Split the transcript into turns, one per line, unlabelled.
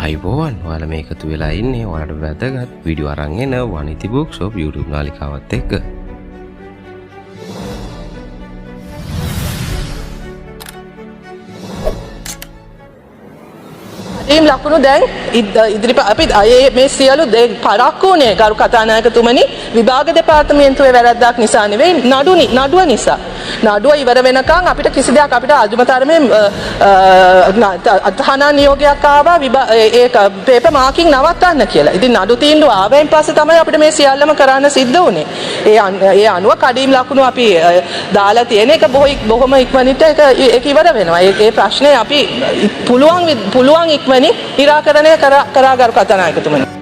අයිබෝවන් ඔයාලා මේ එකතු වෙලා ඉන්නේ ඔයාලට වැදගත් වීඩියෝ අරන් එන වනිති බුක්ෂොප් YouTube නාලිකාවත් එක්ක.
ටීම් ලකුණු දැන් ඉදිරිපත් අපි මේ සියලු දේ පරක්කු වුණේ ගරු කතානායකතුමනි විභාග දෙපාර්තමේන්තුවේ වැරද්දක් නිසා නෙවෙයි නඩුව නිසා. නඩුව ඉවර වෙනකන් අපිට කිසි දෙයක් අපිට අජුමතරමේ අධහනා නියෝගයක් ආවා ඒක පේපර් මාකින් නවත්තන්න කියලා. ඉතින් නඩු තීන්දුව ආවෙන් පස්සේ තමයි අපිට මේ සියල්ලම කරන්න සිද්ධ වුණේ. ඒ අනුව කඩීම් ලකුණු අපි දාලා තියෙන එක බොහොම ඉක්මනට ඒක ඉවර වෙනවා. ඒ ප්‍රශ්නේ අපි පුළුවන් ඉක්මනින් निराकरणය කරා ගරු කතානායකතුමනි.